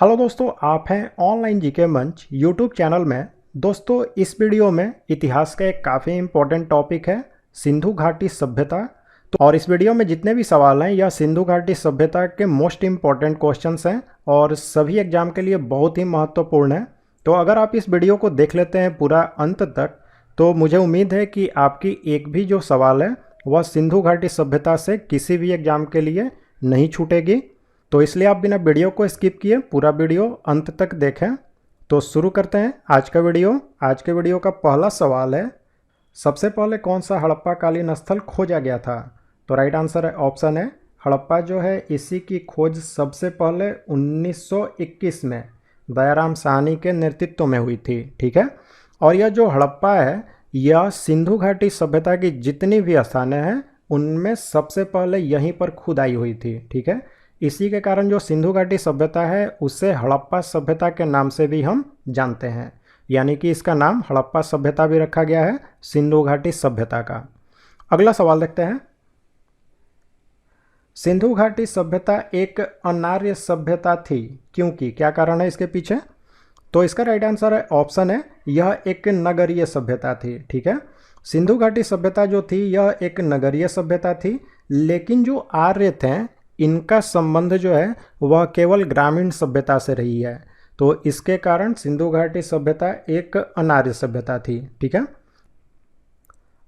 Hello दोस्तों, आप हैं ऑनलाइन जीके मंच यूट्यूब चैनल में। दोस्तों, इस वीडियो में इतिहास का एक काफ़ी इम्पोर्टेंट टॉपिक है सिंधु घाटी सभ्यता। तो और इस वीडियो में जितने भी सवाल हैं यह सिंधु घाटी सभ्यता के मोस्ट इम्पॉर्टेंट क्वेश्चंस हैं और सभी एग्जाम के लिए बहुत ही महत्वपूर्ण है। तो अगर आप इस वीडियो को देख लेते हैं पूरा अंत तक तो मुझे उम्मीद है कि आपकी एक भी जो सवाल है वह सिंधु घाटी सभ्यता से किसी भी एग्जाम के लिए नहीं छूटेगी। तो इसलिए आप बिना वीडियो को स्किप किए पूरा वीडियो अंत तक देखें। तो शुरू करते हैं आज का वीडियो। आज के वीडियो का पहला सवाल है, सबसे पहले कौन सा हड़प्पा कालीन स्थल खोजा गया था? तो राइट आंसर है ऑप्शन है हड़प्पा जो है इसी की खोज सबसे पहले 1921 में दयाराम साहनी के नेतृत्व में हुई थी। ठीक है, और यह जो हड़प्पा है यह सिंधु घाटी सभ्यता की जितनी भी स्थानें हैं उनमें सबसे पहले यहीं पर खुदाई हुई थी। ठीक है, इसी के कारण जो सिंधु घाटी सभ्यता है उसे हड़प्पा सभ्यता के नाम से भी हम जानते हैं, यानी कि इसका नाम हड़प्पा सभ्यता भी रखा गया है सिंधु घाटी सभ्यता का। अगला सवाल देखते हैं, सिंधु घाटी सभ्यता एक अनार्य सभ्यता थी क्योंकि, क्या कारण है इसके पीछे? तो इसका राइट आंसर है ऑप्शन है यह एक नगरीय सभ्यता थी। ठीक है, सिंधु घाटी सभ्यता जो थी यह एक नगरीय सभ्यता थी, लेकिन जो आर्य थे इनका संबंध जो है वह केवल ग्रामीण सभ्यता से रही है। तो इसके कारण सिंधु घाटी सभ्यता एक अनार्य सभ्यता थी। ठीक है,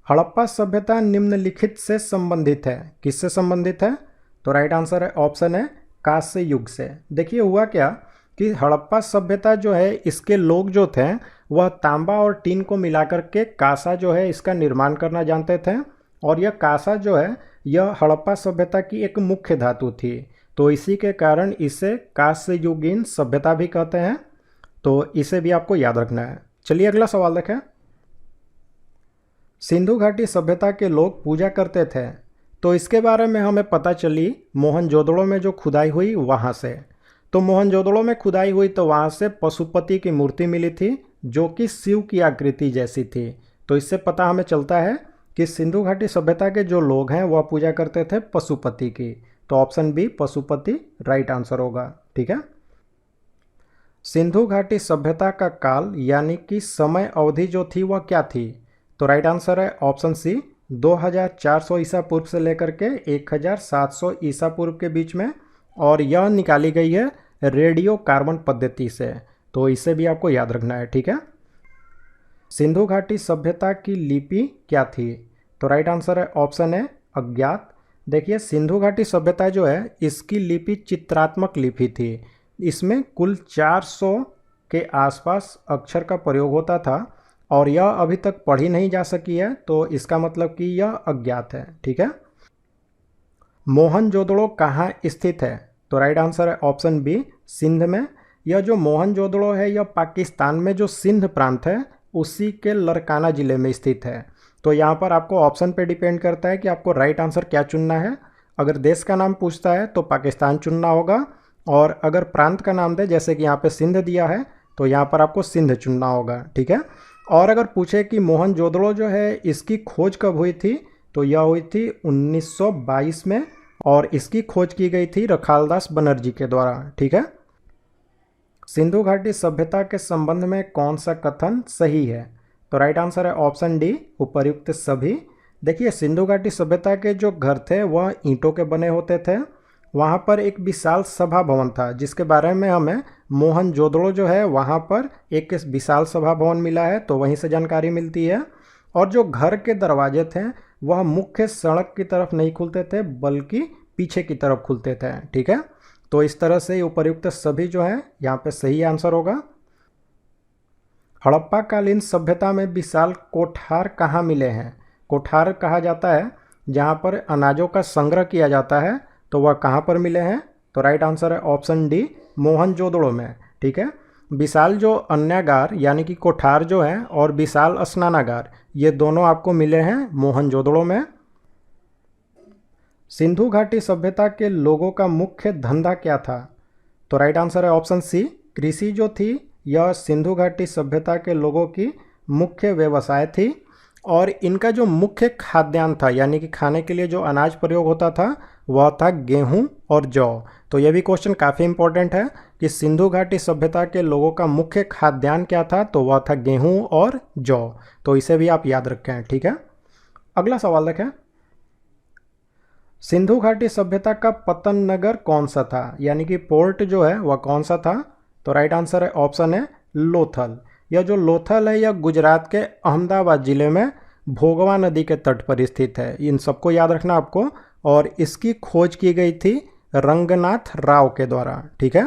हड़प्पा सभ्यता निम्नलिखित से संबंधित है। किससे संबंधित है? तो राइट आंसर है ऑप्शन है कांस्य युग से। देखिए हुआ क्या कि हड़प्पा सभ्यता जो है इसके लोग जो थे वह तांबा और टीन को मिलाकर के कांसा जो है इसका निर्माण करना जानते थे, और यह कांसा जो है यह हड़प्पा सभ्यता की एक मुख्य धातु थी। तो इसी के कारण इसे कांस्य युगीन सभ्यता भी कहते हैं। तो इसे भी आपको याद रखना है। चलिए अगला सवाल देखें, सिंधु घाटी सभ्यता के लोग पूजा करते थे, तो इसके बारे में हमें पता चली मोहनजोदड़ो में जो खुदाई हुई वहाँ से। तो मोहनजोदड़ो में खुदाई हुई तो वहाँ से पशुपति की मूर्ति मिली थी जो कि शिव की आकृति जैसी थी। तो इससे पता हमें चलता है कि सिंधु घाटी सभ्यता के जो लोग हैं वह पूजा करते थे पशुपति की। तो option b Pashupati right answer होगा। ठीक है, सिंधु घाटी सभ्यता का काल यानी कि समय अवधि जो थी वह क्या थी? तो राइट आंसर है ऑप्शन सी 2400 ईसा पूर्व से लेकर के 1700 ईसा पूर्व के बीच में, और यह निकाली गई है रेडियो कार्बन पद्धति से। तो इसे भी आपको याद रखना है। ठीक है, सिंधु घाटी सभ्यता की लिपि क्या थी? तो राइट आंसर है ऑप्शन है अज्ञात। देखिए सिंधु घाटी सभ्यता जो है इसकी लिपि चित्रात्मक लिपि थी। इसमें कुल 400 के आसपास अक्षर का प्रयोग होता था और यह अभी तक पढ़ी नहीं जा सकी है, तो इसका मतलब कि यह अज्ञात है। ठीक है, मोहनजोदड़ो कहाँ स्थित है? तो राइट आंसर है ऑप्शन बी सिंध में। यह जो मोहनजोदड़ो है यह पाकिस्तान में जो सिंध प्रांत है उसी के लरकाना ज़िले में स्थित है। तो यहाँ पर आपको ऑप्शन पे डिपेंड करता है कि आपको राइट आंसर क्या चुनना है। अगर देश का नाम पूछता है तो पाकिस्तान चुनना होगा, और अगर प्रांत का नाम दे जैसे कि यहाँ पे सिंध दिया है तो यहाँ पर आपको सिंध चुनना होगा। ठीक है, और अगर पूछे कि मोहनजोदड़ो जो है इसकी खोज कब हुई थी, तो यह हुई थी 1922 में, और इसकी खोज की गई थी रखालदास बनर्जी के द्वारा। ठीक है, सिंधु घाटी सभ्यता के संबंध में कौन सा कथन सही है? तो राइट आंसर है ऑप्शन डी उपर्युक्त सभी। देखिए सिंधु घाटी सभ्यता के जो घर थे वह ईंटों के बने होते थे। वहाँ पर एक विशाल सभा भवन था जिसके बारे में हमें मोहनजोदड़ो जो है वहाँ पर एक विशाल सभा भवन मिला है, तो वहीं से जानकारी मिलती है। और जो घर के दरवाजे थे वह मुख्य सड़क की तरफ नहीं खुलते थे बल्कि पीछे की तरफ खुलते थे। ठीक है, तो इस तरह से उपर्युक्त सभी जो है यहाँ पे सही आंसर होगा। हड़प्पा कालीन सभ्यता में विशाल कोठार कहाँ मिले हैं? कोठार कहा जाता है जहाँ पर अनाजों का संग्रह किया जाता है, तो वह कहाँ पर मिले हैं? तो राइट आंसर है ऑप्शन डी मोहनजोदड़ो में। ठीक है, विशाल जो अन्नागार यानी कि कोठार जो है और विशाल स्नानागार ये दोनों आपको मिले हैं मोहनजोदड़ो में। सिंधु घाटी सभ्यता के लोगों का मुख्य धंधा क्या था? तो राइट आंसर है ऑप्शन सी कृषि जो थी यह सिंधु घाटी सभ्यता के लोगों की मुख्य व्यवसाय थी, और इनका जो मुख्य खाद्यान्न था यानी कि खाने के लिए जो अनाज प्रयोग होता था वह था गेहूं और जौ। तो यह भी क्वेश्चन काफ़ी इंपॉर्टेंट है कि सिंधु घाटी सभ्यता के लोगों का मुख्य खाद्यान्न क्या था, तो वह था गेहूं और जौ। तो इसे भी आप याद रखें, ठीक है। अगला सवाल देखें, सिंधु घाटी सभ्यता का पतन नगर कौन सा था, यानी कि पोर्ट जो है वह कौन सा था। तो राइट आंसर है ऑप्शन है लोथल। यह जो लोथल है यह गुजरात के अहमदाबाद जिले में भोगवा नदी के तट पर स्थित है। इन सबको याद रखना आपको। और इसकी खोज की गई थी रंगनाथ राव के द्वारा, ठीक है।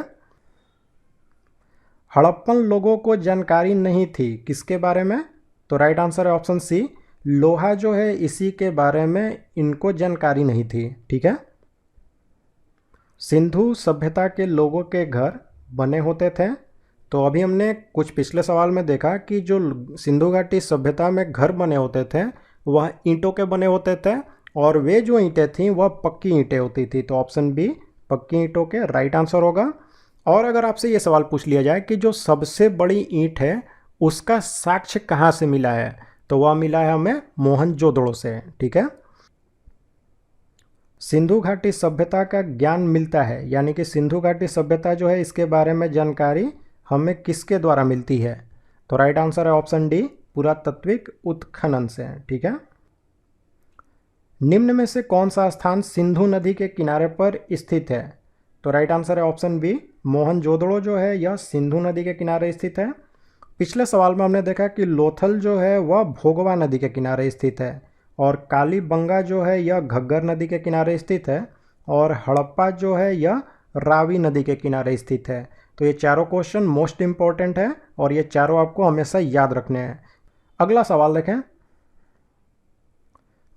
हड़प्पन लोगों को जानकारी नहीं थी किसके बारे में, तो राइट आंसर है ऑप्शन सी, लोहा जो है इसी के बारे में इनको जानकारी नहीं थी, ठीक है। सिंधु सभ्यता के लोगों के घर बने होते थे। तो अभी हमने कुछ पिछले सवाल में देखा कि जो सिंधु घाटी सभ्यता में घर बने होते थे वह ईंटों के बने होते थे, और वे जो ईंटें थीं वह पक्की ईंटें होती थी। तो ऑप्शन बी पक्की ईंटों के राइट आंसर होगा। और अगर आपसे ये सवाल पूछ लिया जाए कि जो सबसे बड़ी ईंट है उसका साक्ष्य कहाँ से मिला है, तो वह मिला है हमें मोहनजोदड़ो से, ठीक है। सिंधु घाटी सभ्यता का ज्ञान मिलता है, यानी कि सिंधु घाटी सभ्यता जो है इसके बारे में जानकारी हमें किसके द्वारा मिलती है, तो राइट आंसर है ऑप्शन डी, पुरातात्विक उत्खनन से, ठीक है। निम्न में से कौन सा स्थान सिंधु नदी के किनारे पर स्थित है, तो राइट आंसर है ऑप्शन बी, मोहनजोदड़ो जो है यह सिंधु नदी के किनारे स्थित है। पिछले सवाल में हमने देखा कि लोथल जो है वह भोगवा नदी के किनारे स्थित है, और कालीबंगा जो है यह घग्गर नदी के किनारे स्थित है, और हड़प्पा जो है यह रावी नदी के किनारे स्थित है। तो ये चारों क्वेश्चन मोस्ट इंपॉर्टेंट है और ये चारों आपको हमेशा याद रखने हैं। अगला सवाल देखें,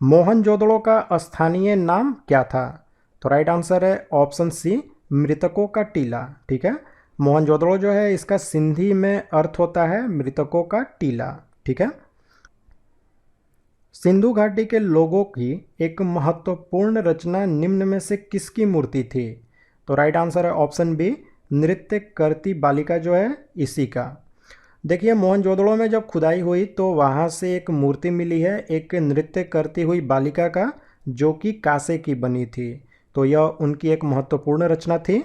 मोहनजोदड़ो का स्थानीय नाम क्या था, तो राइट आंसर है ऑप्शन सी, मृतकों का टीला, ठीक है। मोहनजोदड़ो जो है इसका सिंधी में अर्थ होता है मृतकों का टीला, ठीक है। सिंधु घाटी के लोगों की एक महत्वपूर्ण रचना निम्न में से किसकी मूर्ति थी, तो राइट आंसर है ऑप्शन बी, नृत्य करती बालिका जो है इसी का। देखिए मोहनजोदड़ो में जब खुदाई हुई तो वहाँ से एक मूर्ति मिली है एक नृत्य करती हुई बालिका का, जो कि कांसे की बनी थी। तो यह उनकी एक महत्वपूर्ण रचना थी।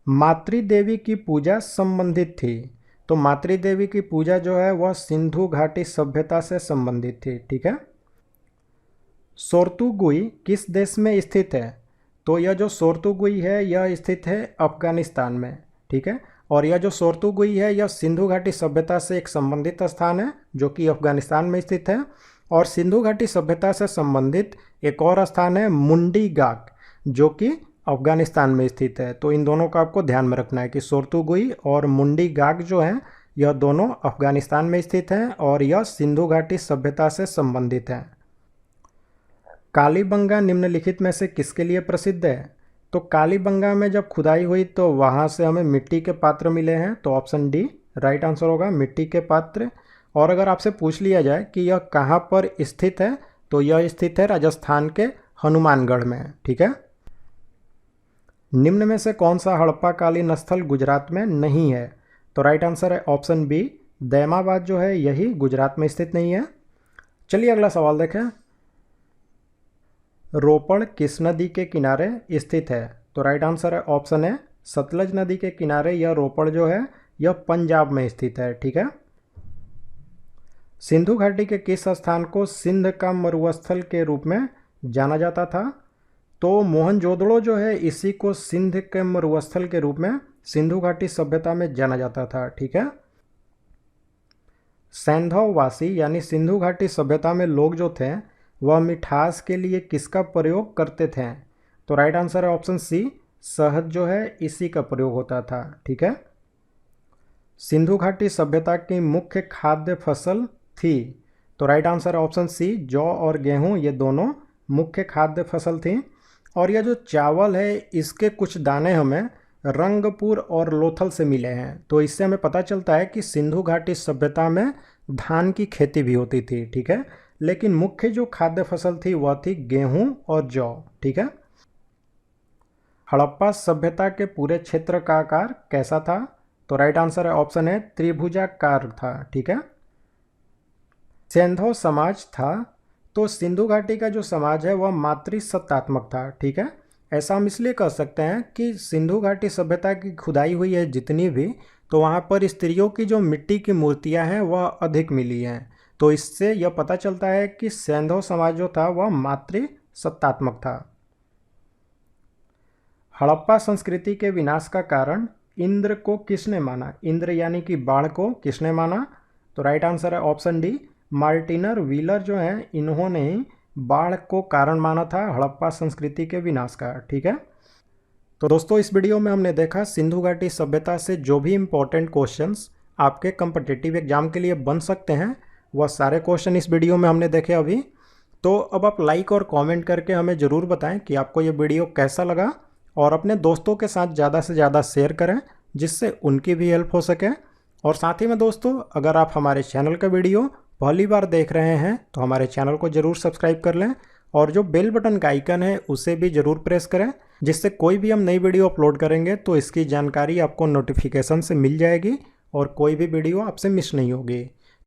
मातृदेवी की पूजा संबंधित थी, तो मातृदेवी की पूजा जो है वह सिंधु घाटी सभ्यता से संबंधित थी, ठीक है। सोर्तुगुई किस देश में स्थित है, तो यह जो सोर्तुगुई है यह स्थित है अफगानिस्तान में, ठीक है। और यह जो सोर्तुगुई है यह सिंधु घाटी सभ्यता से एक संबंधित स्थान है जो कि अफगानिस्तान में स्थित है। और सिंधु घाटी सभ्यता से संबंधित एक और स्थान है मुंडी गाक, जो कि अफगानिस्तान में स्थित है। तो इन दोनों का आपको ध्यान में रखना है कि सोर्तुगुई और मुंडी गाक जो हैं यह दोनों अफगानिस्तान में स्थित हैं और यह सिंधु घाटी सभ्यता से संबंधित हैं। कालीबंगा निम्नलिखित में से किसके लिए प्रसिद्ध है, तो कालीबंगा में जब खुदाई हुई तो वहाँ से हमें मिट्टी के पात्र मिले हैं, तो ऑप्शन डी राइट आंसर होगा, मिट्टी के पात्र। और अगर आपसे पूछ लिया जाए कि यह कहाँ पर स्थित है, तो यह स्थित है राजस्थान के हनुमानगढ़ में, ठीक है। निम्न में से कौन सा हड़प्पाकालीन स्थल गुजरात में नहीं है, तो राइट आंसर है ऑप्शन बी, दैमाबाद जो है यही गुजरात में स्थित नहीं है। चलिए अगला सवाल देखें, रोपड़ किस नदी के किनारे स्थित है, तो राइट आंसर है ऑप्शन है सतलज नदी के किनारे यह रोपड़ जो है यह पंजाब में स्थित है, ठीक है। सिंधु घाटी के किस स्थान को सिंध का मरुस्थल के रूप में जाना जाता था, तो मोहनजोदड़ो जो है इसी को सिंध के मरुस्थल के रूप में सिंधु घाटी सभ्यता में जाना जाता था, ठीक है। सैंधववासी यानी सिंधु घाटी सभ्यता में लोग जो थे वह मिठास के लिए किसका प्रयोग करते थे, तो राइट आंसर है ऑप्शन सी, शहद जो है इसी का प्रयोग होता था, ठीक है। सिंधु घाटी सभ्यता की मुख्य खाद्य फसल थी, तो राइट आंसर है ऑप्शन सी, जौ और गेहूं ये दोनों मुख्य खाद्य फसल थी। और यह जो चावल है इसके कुछ दाने हमें रंगपुर और लोथल से मिले हैं, तो इससे हमें पता चलता है कि सिंधु घाटी सभ्यता में धान की खेती भी होती थी, ठीक है। लेकिन मुख्य जो खाद्य फसल थी वह थी गेहूं और जौ, ठीक है। हड़प्पा सभ्यता के पूरे क्षेत्र का आकार कैसा था, तो राइट आंसर है ऑप्शन है त्रिभुजाकार था, ठीक है। सैंधव समाज था, तो सिंधु घाटी का जो समाज है वह मातृसत्तात्मक था, ठीक है। ऐसा हम इसलिए कह सकते हैं कि सिंधु घाटी सभ्यता की खुदाई हुई है जितनी भी, तो वहाँ पर स्त्रियों की जो मिट्टी की मूर्तियाँ हैं वह अधिक मिली हैं। तो इससे यह पता चलता है कि सैंधव समाज जो था वह मातृ सत्तात्मक था। हड़प्पा संस्कृति के विनाश का कारण इंद्र को किसने माना? इंद्र यानी कि बाढ़ को किसने माना? तो राइट आंसर है ऑप्शन डी, मार्टिनर व्हीलर जो हैं इन्होंने ही बाढ़ को कारण माना था हड़प्पा संस्कृति के विनाश का। ठीक है, तो दोस्तों इस वीडियो में हमने देखा सिंधु घाटी सभ्यता से जो भी इम्पोर्टेंट क्वेश्चंस आपके कम्पिटिटिव एग्जाम के लिए बन सकते हैं वह सारे क्वेश्चन इस वीडियो में हमने देखे अभी। तो अब आप लाइक और कमेंट करके हमें ज़रूर बताएं कि आपको ये वीडियो कैसा लगा, और अपने दोस्तों के साथ ज़्यादा से ज़्यादा शेयर करें जिससे उनकी भी हेल्प हो सके। और साथ ही में दोस्तों, अगर आप हमारे चैनल का वीडियो पहली बार देख रहे हैं तो हमारे चैनल को ज़रूर सब्सक्राइब कर लें, और जो बेल बटन का आइकन है उसे भी ज़रूर प्रेस करें, जिससे कोई भी हम नई वीडियो अपलोड करेंगे तो इसकी जानकारी आपको नोटिफिकेशन से मिल जाएगी और कोई भी वीडियो आपसे मिस नहीं होगी।